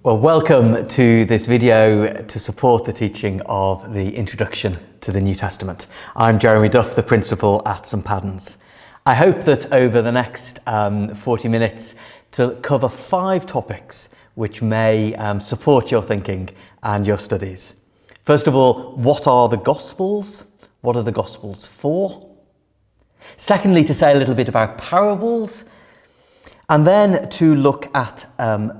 Well, welcome to this video to support the teaching of the Introduction to the New Testament. I'm Jeremy Duff, the Principal at St Paddens. I hope that over the next 40 minutes to cover 5 topics which may support your thinking and your studies. First of all, what are the Gospels? What are the Gospels for? Secondly, to say a little bit about parables. And then to look at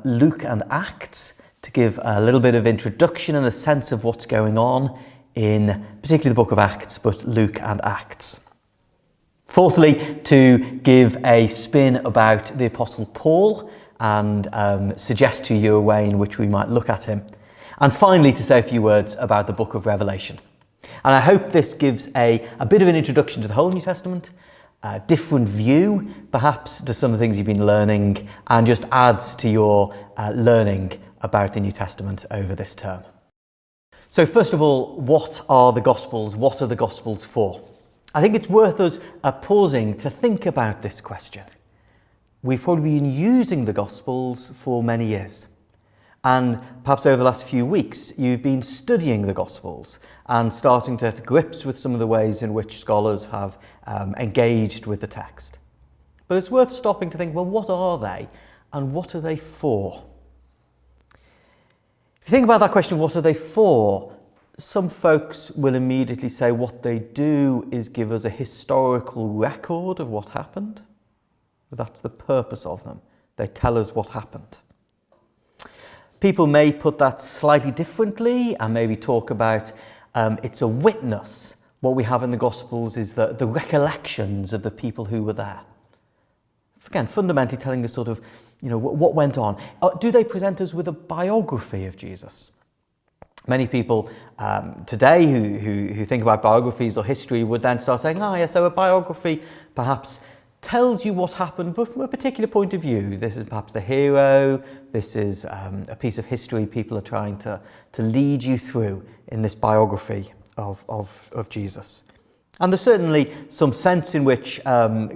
Luke and Acts, to give a little bit of introduction and a sense of what's going on in particularly the book of Acts, but Luke and Acts. Fourthly, to give a spin about the Apostle Paul and suggest to you a way in which we might look at him. And finally, to say a few words about the book of Revelation. And I hope this gives a bit of an introduction to the whole New Testament, a different view perhaps to some of the things you've been learning, and just adds to your learning about the New Testament over this term. So first of all, what are the Gospels? What are the Gospels for? I think it's worth us pausing to think about this question. We've probably been using the Gospels for many years. And perhaps over the last few weeks, you've been studying the Gospels and starting to get grips with some of the ways in which scholars have engaged with the text. But it's worth stopping to think, well, what are they and what are they for? If you think about that question, what are they for? Some folks will immediately say what they do is give us a historical record of what happened. That's the purpose of them. They tell us what happened. People may put that slightly differently and maybe talk about it's a witness. What we have in the Gospels is the recollections of the people who were there. Again, fundamentally telling us sort of, what went on. Do they present us with a biography of Jesus? Many people today who think about biographies or history would then start saying, so a biography perhaps tells you what happened, but from a particular point of view. This is perhaps the hero, this is a piece of history people are trying to lead you through in this biography of Jesus. And there's certainly some sense in which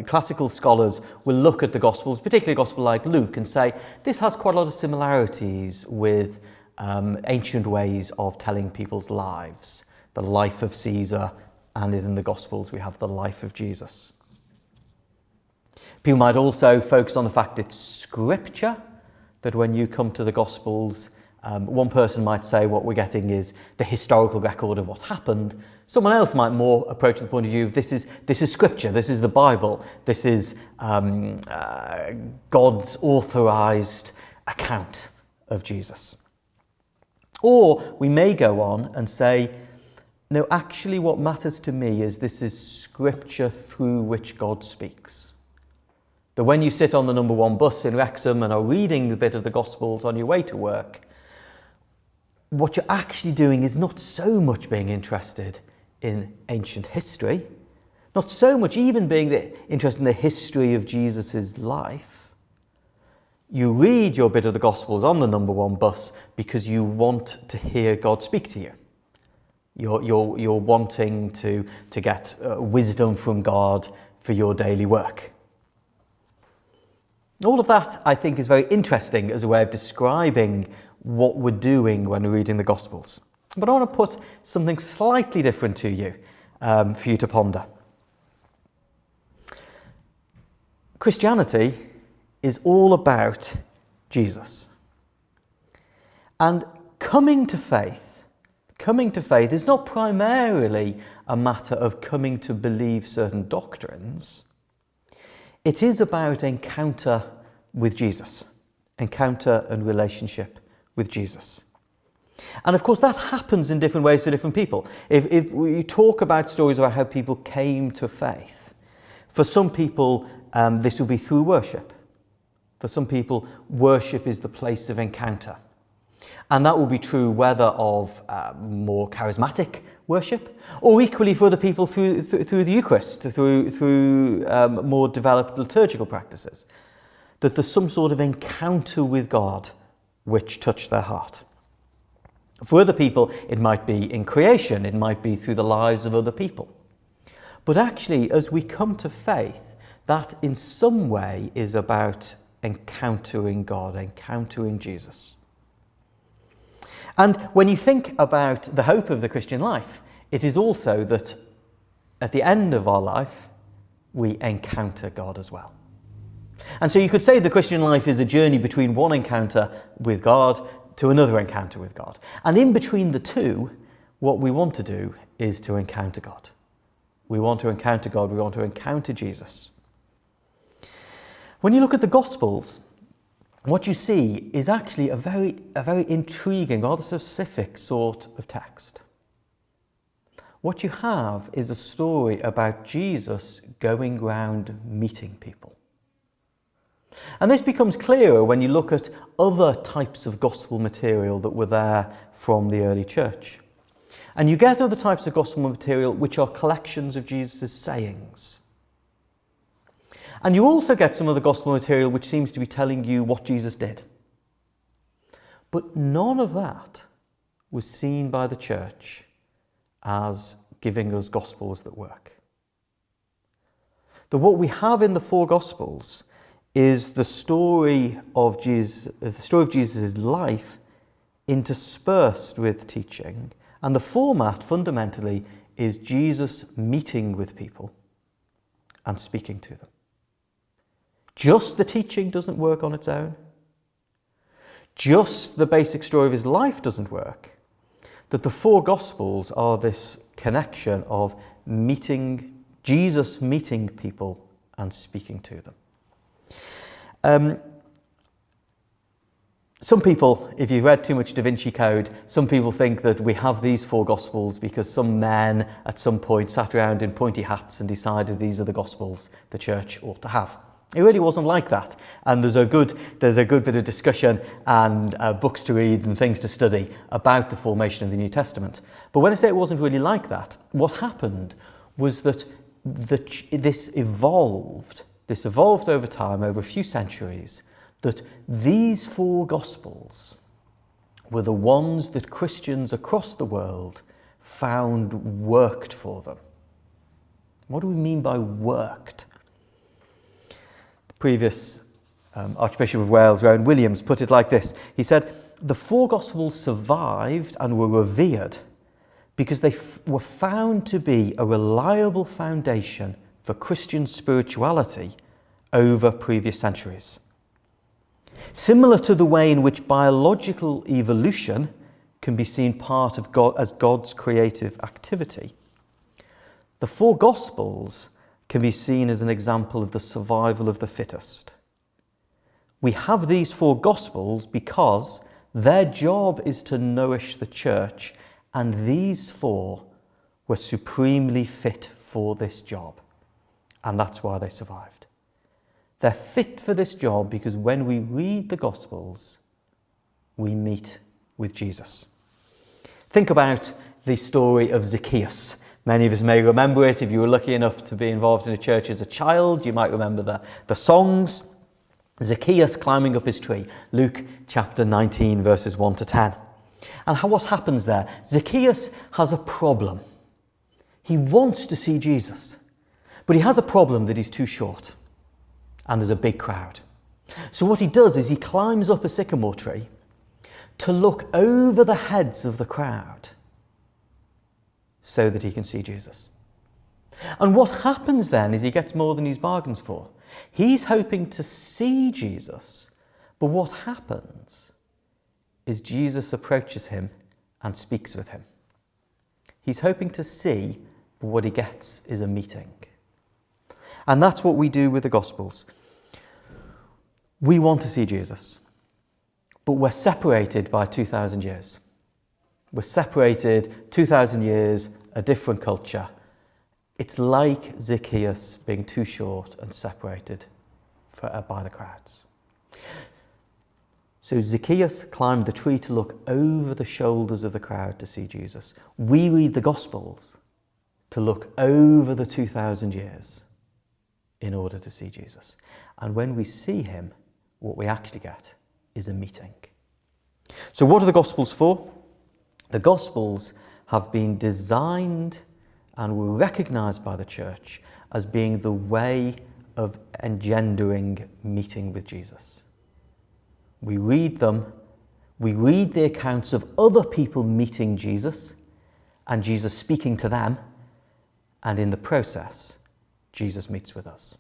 classical scholars will look at the Gospels, particularly a Gospel like Luke, and say, this has quite a lot of similarities with ancient ways of telling people's lives. The life of Caesar, and in the Gospels we have the life of Jesus. People might also focus on the fact it's scripture, that when you come to the Gospels, one person might say what we're getting is the historical record of what happened. Someone else might more approach the point of view of this is scripture, this is the Bible, this is God's authorized account of Jesus. Or we may go on and say, no, actually what matters to me is this is scripture through which God speaks. That when you sit on the number 1 bus in Wrexham and are reading a bit of the Gospels on your way to work, what you're actually doing is not so much being interested in ancient history, not so much even being interested in the history of Jesus' life. You read your bit of the Gospels on the number 1 bus because you want to hear God speak to you. You're wanting to get wisdom from God for your daily work. All of that, I think, is very interesting as a way of describing what we're doing when we're reading the Gospels. But I want to put something slightly different to you, for you to ponder. Christianity is all about Jesus. And coming to faith is not primarily a matter of coming to believe certain doctrines. It is about encounter with Jesus, encounter and relationship with Jesus. And of course that happens in different ways for different people. If we talk about stories about how people came to faith, for some people this will be through worship. For some people, worship is the place of encounter. And that will be true whether of more charismatic worship, or equally for other people through the Eucharist, through more developed liturgical practices. That there's some sort of encounter with God which touched their heart. For other people, it might be in creation, it might be through the lives of other people. But actually, as we come to faith, that in some way is about encountering God, encountering Jesus. And when you think about the hope of the Christian life, it is also that at the end of our life, we encounter God as well. And so you could say the Christian life is a journey between one encounter with God to another encounter with God. And in between the two, what we want to do is to encounter God. We want to encounter God, we want to encounter Jesus. When you look at the Gospels, what you see is actually a very intriguing, rather specific sort of text. What you have is a story about Jesus going round meeting people. And this becomes clearer when you look at other types of gospel material that were there from the early church. And you get other types of gospel material which are collections of Jesus' sayings. And you also get some of the gospel material which seems to be telling you what Jesus did. But none of that was seen by the church as giving us gospels that work. What we have in the four gospels is the story of Jesus' life interspersed with teaching, and the format fundamentally is Jesus meeting with people and speaking to them. Just the teaching doesn't work on its own. Just the basic story of his life doesn't work. That the four Gospels are this connection of Jesus meeting people and speaking to them. Some people, if you've read too much Da Vinci Code, some people think that we have these four Gospels because some men at some point sat around in pointy hats and decided these are the Gospels the church ought to have. It really wasn't like that, and there's a good bit of discussion and books to read and things to study about the formation of the New Testament. But when I say it wasn't really like that, what happened was that this evolved over time, over a few centuries, that these four Gospels were the ones that Christians across the world found worked for them. What do we mean by worked? Previous Archbishop of Wales, Rowan Williams, put it like this. He said, the four Gospels survived and were revered because they were found to be a reliable foundation for Christian spirituality over previous centuries. Similar to the way in which biological evolution can be seen part of God as God's creative activity, the four Gospels can be seen as an example of the survival of the fittest. We have these four Gospels because their job is to nourish the church, and these four were supremely fit for this job, and that's why they survived. They're fit for this job because when we read the Gospels, we meet with Jesus. Think about the story of Zacchaeus. Many of us may remember it. If you were lucky enough to be involved in a church as a child, you might remember the songs. Zacchaeus climbing up his tree, Luke chapter 19, verses 1 to 10. And what happens there? Zacchaeus has a problem. He wants to see Jesus, but he has a problem that he's too short, and there's a big crowd. So what he does is he climbs up a sycamore tree to look over the heads of the crowd so that he can see Jesus. And what happens then is he gets more than he's bargains for. He's hoping to see Jesus, but what happens is Jesus approaches him and speaks with him. He's hoping to see, but what he gets is a meeting. And that's what we do with the Gospels. We want to see Jesus, but we're separated by 2,000 years. We're separated 2,000 years, a different culture. It's like Zacchaeus being too short and separated by the crowds. So Zacchaeus climbed the tree to look over the shoulders of the crowd to see Jesus. We read the Gospels to look over the 2,000 years in order to see Jesus. And when we see him, what we actually get is a meeting. So what are the Gospels for? The Gospels have been designed and were recognised by the church as being the way of engendering meeting with Jesus. We read them, We read the accounts of other people meeting Jesus and Jesus speaking to them, and in the process, Jesus meets with us.